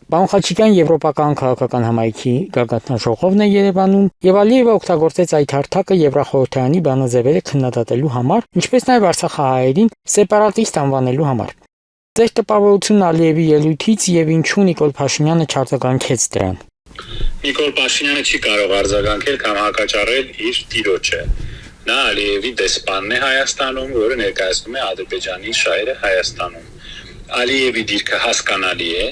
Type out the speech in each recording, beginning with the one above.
Պարոն Խաչիկյան Եվրոպական քաղաքական համայնքի գագաթնաժողովն է Երևանում եւ Ալիևը օգտագործեց այդ հարթակը Եվրախորհրդարանի բանաձևերը քննադատելու համար, ինչպես նաեւ արցախահայերին սեպարատիստ անվանելու համար։ Ձեր տպավորությունն Ալիևի ելույթից եւ ինչու Նիկոլ Փաշինյանը չարձագանքեց դրան։ Նիկոլ Փաշինյանը չի կարող արձագանքել կամ հակաճառել իր տիրոջը։ Նա Ալիևի դեսպանն է Հայաստանում, որը ներկայացնում է Ադրբեջանի շահերը Հայաստանում։ Ալիևի դիրքը հասկանալի է,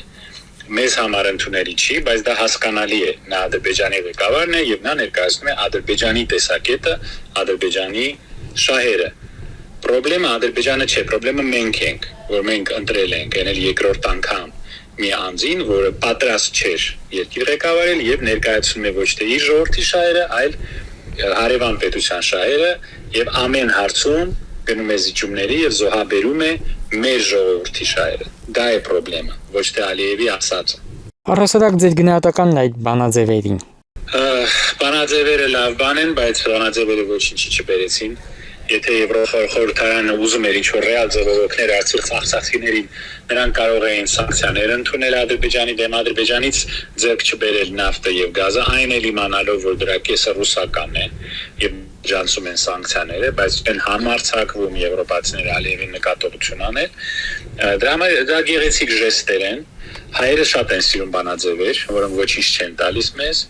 մեզ համար ընդունելի չի, բայց դա հասկանալի է։ Նա Ադրբեջանի ղեկավարն է եւ նա ներկայացնում է Ադրբեջանի տեսակետը, Ադրբեջանի շահերը։ Պրոբլեմը Ադրբեջանը չէ, պրոբլեմը մենք ենք, որ մենք ընտրել ենք, ենել երկրորդ անգամ մի անձին, որը պատրաստ չէր երկիր ղեկավարել եւ ներկայացնում է ոչ թե իր ժողովրդի շահերը, այլ հարևան պետության շահերը եւ ամեն հարցում գնում է զիջումների եւ զոհաբերում է մեր ժողովրդի շահերը։ Դա է պրոբլեմը, ոչ թե Ալիևի ասածը։ Առհասարակ ձեր գնահատականն այդ բանաձևերին։ Բանաձևերը լավ բան են, բայց բանաձևերը ոչինչի չբերեցին։ Եթե Եվրոխորհրդարանը ուզում էր ինչ-որ ռեալ ձևով օգնել արցախցիներին, նրանք կարող էին սանկցիաներ ընդունել Ադրբեջանի դեմ, Ադրբեջանից ձեռք չբերել նավթը եւ գազը, այն էլ իմանալով, որ դրա կեսը ռուսական է եւ ջանցում են սանկցիաները, բայց այն համարձակվում եվրոպացիները Ալիևին նկատողություն անել։ Դա գեղեցիկ ժեստեր են։ Հայերը շատ են սիրում բանաձևեր, որոնք ոչինչ չեն տալիս մեզ։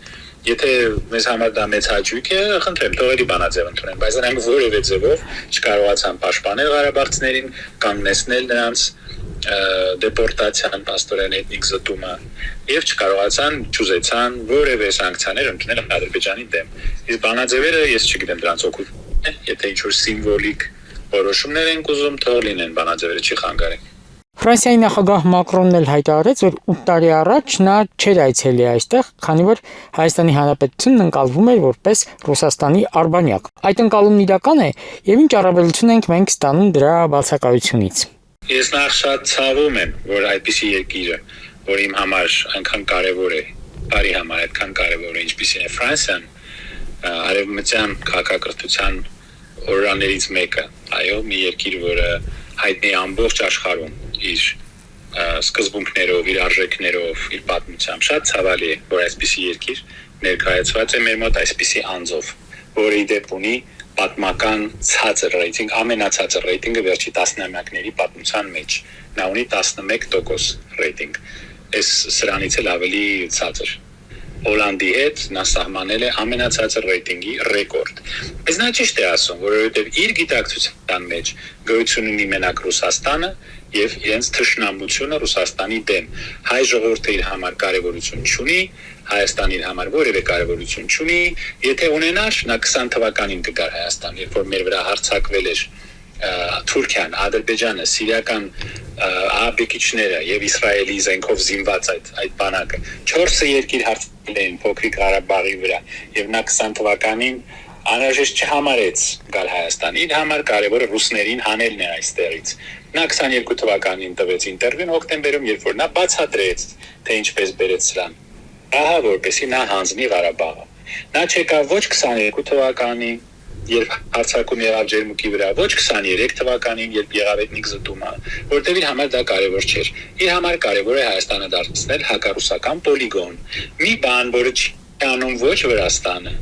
Եթե մեզ համար դա մեծ հաճույք է, խնդրեմ, թողերի բանաձև ընդունեն, բայց նրանք որևէ ձևով չկարողացան պաշտպանել ղարաբաղցիներին, կանգնեցնել նրանց դեպորտացիան, պաստորեն էթնիկ զտումը եւ չկարողացան, չուզեցան որևէ սանկցիաներ ընդունել Ադրբեջանի դեմ։ Իսկ բանաձևերը ես չգիտեմ դրանց օգուտ, եթե ինչ-որ սիմվոլիկ որոշումներ են ուզում, թող լինեն բանաձևերը, չի խանգարեն։ Ֆրանսիայի նախագահ Մակրոնն էլ հայտարարեց, որ 8 տարի առաջ նա չէր այցելի այստեղ, քանի որ Հայաստանի Հանրապետությունն ընկալվում էր որպես Ռուսաստանի արբանյակ։ Այդ ընկալումն իրական է, եւ ինչ առավելություն ենք մենք ստանում դրա բացակայությունից։ Ես նախ շատ ցավում եմ, որ այդպիսի երկիրը, որ իմ համար այնքան կարևոր է, բարի համար այդքան կարևոր է, ինչպիսին է Ֆրանսիան, արևմտյան քաղաքակրթության օրրաներից մեկը, այո, մի երկիր, որը հայտնի է ամբողջ աշխարհում իր սկզբունքներով, իր արժեքներով, իր պատմությամբ, շատ ցավալի է, որ այսպիսի երկիր ներկայացված է մեր մոտ այսպիսի անձով, որը ի դեպ ունի պատմական ցածր ռեյտինգ, ամենացածր ռեյտինգը վերջի տասնամյակների պատմության մեջ։ Նա ունի 11% ռեյտինգ։ Այս սրանից էլ ավելի ցածր։ Հոլանդի հետ նա սահմանել է ամենացածր ռեյտինգի ռեկորդ։ Բայց նա ճիշտ է ասում, որովհետև իր գիտակցության մեջ գոյություն ունի մենակ Ռուսաստանը եւ իրենց թշնամությունը Ռուսաստանի դեմ։ Հայ ժողովուրդը իր համար կարևորություն չունի, Հայաստանը իր համար որևէ կարևորություն չունի։ Եթե ունենար, նա 20 թվականին կգար Հայաստան, երբ որ մեր վրա հարձակվել էր Թուրքիան, Ադրբեջանը, սիրիական ահաբեկիչները եւ Իսրայելի զենքով զինված այդ բանակը 4 երկիր հարձակվել էին փոքրիկ Ղարաբաղի վրա եւ նա 20 թվականին անհրաժեշտ չհամարեց գալ Հայաստան։ Իր համար կարևորը ռուսներին հանելն է այստեղից։ Նա 22 թվականին տվեց ինտերվյուն հոկտեմբերում, երբ որ նա բացատրեց, թե ինչպես բերեց սրան։ Ահա որպեսի նա հանձնի Ղարաբաղը։ Նա չեկավ ոչ 22 թվականին, երբ հարձակում եղավ Ջերմուկի վրա, ոչ 23 թվականին, երբ եղավ էթնիկ զտումը, որտեղ իր համար դա կարևոր չէր։ Իր համար կարևոր է Հայաստանը դարձնել հակառուսական պոլիգոն։ Մի բան, որը չի անում ոչ Վրաստանը,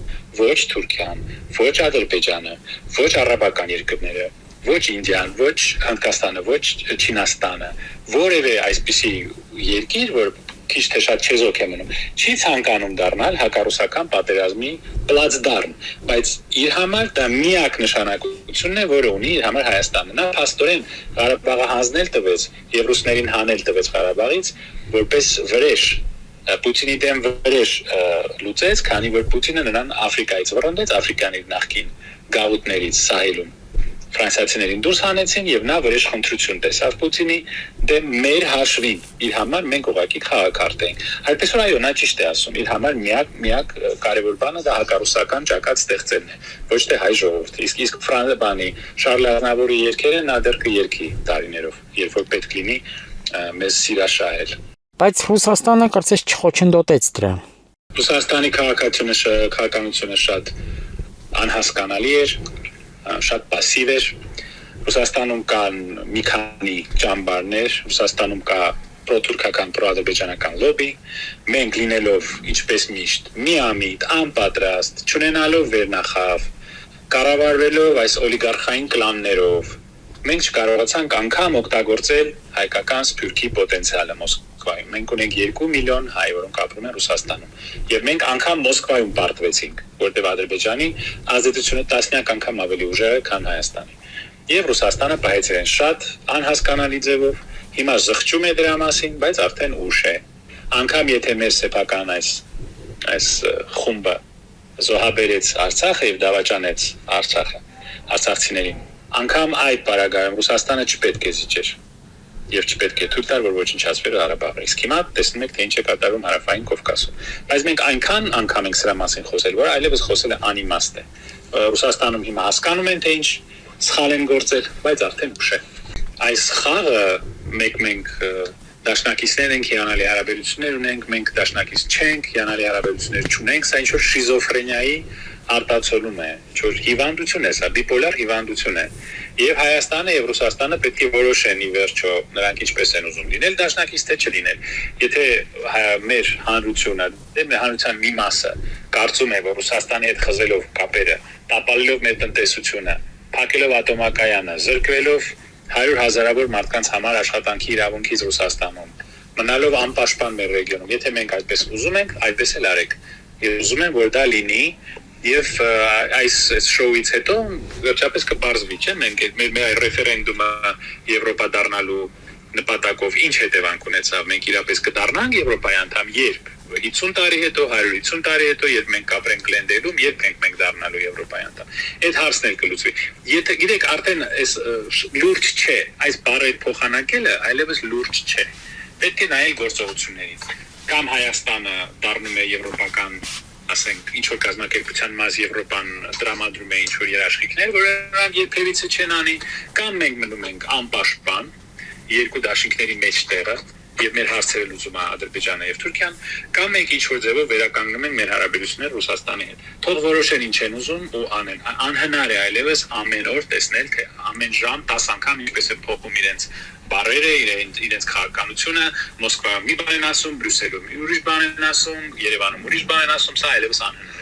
ոչ Թուրքիան, ոչ Ադրբեջանը, ոչ արաբական երկրները, ոչ Ինդիան, ոչ Հնդկաստանը, ոչ Չինաստանը, որևէ այսպիսի երկիր, որ քիչ թե շատ չեզոք է մնում, չի ցանկանում դառնալ հակառուսական պատերազմի պլացդարմ, բայց իր համար դա միակ նշանակությունն է, որը ունի իր համար Հայաստանը։ Նա փաստորեն Ղարաբաղը հանձնել տվեց եւ ռուսներին հանել տվեց Ղարաբաղից որպես վրեժ, Պուտինի դեմ վրեժ լուծեց, քանի որ Պուտինը նրան Աֆրիկայից վռնդեց, Աֆրիկան իր նախկին գաղութներից Սահելում ֆրանսիացիներին դուրս հանեցին եւ նա վրեժ խնդրություն տեսավ Պուտինի դեմ մեր հաշվին։ Իր համար մենք ուղղակի քաղաքարտ ենք։ Այդպես որ այո, նա ճիշտ է ասում, իր համար միակ կարևոր բանը դա հակառուսական ճակատ ստեղծելն է, ոչ թե հայ ժողովուրդը։ Իսկ Ֆրանսիայի Շարլ Ազնավուրի երգերը նա դեռ կերքի տարիներով, երբ որ պետք լինի մեզ սիրաշահել։ Բայց Ռուսաստանը կարծես չխոչընդոտեց դրան։ Ռուսաստանի քաղաքականությունը շատ անհասկանալի էր, շատ պասիվ էր։ Ռուսաստանում կան մի քանի ճամբարներ, Ռուսաստանում կա պրոթուրքական պրոադրբեջանական լոբի, մենք լինելով ինչպես միշտ միամիտ, անպատրաստ, չունենալով վերնախավ, կառավարվելով այս օլիգարխային կլաններով, մենք չկարողացանք անգամ օգտագործել հայկական սփյուռքի պոտենցիալը Մոսկվայում։ Մենք ունենք 2 միլիոն հայ, որոնք ապրում են Ռուսաստանում, եւ մենք անգամ Մոսկվայում պարտվեցինք, որտեղ Ադրբեջանի ազդեցությունը տասնյակ անգամ ավելի ուժեղ է, քան Հայաստանի։ Եվ Ռուսաստանը պահեց իրեն շատ անհասկանալի ձևով, հիմա զղջում է դրա մասին, բայց արդեն ուշ է։ Անգամ եթե մեր սեփական այս խումբը զոհաբերեց Արցախը եւ դավաճանեց Արցախը, արցախցիներին, անգամ այդ պարագայում Ռուսաստանը չպետք է զիջեր եւ չպետք է թույլ տար, որ ոչնչացվեր Ղարաբաղը։ Իսկ հիմա տեսնում եք, թե ինչ է կատարվում Հարավային Կովկասում։ Բայց մենք այնքան անգամ ենք սրա մասին խոսել, որ այլևս խոսելը անիմաստ է։ Ռուսաստանում հիմա հասկանում են, թե ինչ սխալ են գործել, բայց արդեն ուշ է։ Այս խաղը մենք դաշնակիցներ ենք, հիանալի հարաբերություններ ունենք, մենք դաշնակից չենք, հիանալի հարաբերություններ չունենք, սա ինչ-որ շիզոֆրենիայի արտացոլում է, ինչ-որ հիվանդություն է, սա բիպոլար հիվանդություն է։ Եվ Հայաստանը եւ Ռուսաստանը պետք է որոշեն ի վերջո նրանք ինչպես են ուզում լինել դաշնակից թե չլինել։ Եթե մեր հանրությունը, մեր հանրության մի մասը կարծում է, որ Ռուսաստանի հետ խզելով կապերը, տապալելով մեր տնտեսությունը, փակելով ատոմակայանը, զրկվելով 100,000-ավոր մարդկանց համար աշխատանքի իրավունքից Ռուսաստանում, մնալով անպաշտպան մեր ռեգիոնում, եթե մենք այդպես ուզում ենք, այդպես էլ արեք։ Եվ ուզում եմ, որ դա լինի, եւ այս շոուից հետո վերջապես կպարզվի, չէ՞, մենք մեր ռեֆերենդումը Եվրոպա դառնալու նպատակով ինչ հետևանք ունեցավ, մենք իրապես կդառնանք Եվրոպայի անդամ, երբ 50 տարի հետո, 150 տարի հետո, երբ մենք կապրենք Գլենդեյլում, երբ ենք դառնալու Եվրոպայի անդամ։ Այդ հարցն էլ կլուծվի։ Եթե գիտեք, արդեն այս լուրջ չէ, այս բառեր փոխանակելը այլևս լուրջ չէ։ Պետք է նայել գործողություններին։ Կամ Հայաստանը դառնում է եվրոպական, ասենք, ինչ որ կազմակերպության մաս Եվրոպան տրամադրում է ինչ որ երաշխիքներ, որ նրանք երբևիցե չեն անի, կամ մենք մնում ենք անպաշտպան երկու դաշինքների մեջտեղը եւ մեր հարցերը լուծում է Ադրբեջանը եւ Թուրքիան, կամ մենք ինչ որ ձևով վերականգնում ենք մեր հարաբերությունները Ռուսաստանի հետ։ Թող որոշեն ինչ են ուզում ու անեն։ Անհնար է այլևս ամեն օր տեսնել, թե ամեն ժամ 10 անգամ ինչպես է փոխում իրենց բառերը, իրենց քաղաքականությունը, Մոսկվայում մի բան են ասում, Բրյուսելում ուրիշ բան են ասում, Երևանում ուրիշ բան են ասում, սա այլևս անհնար է։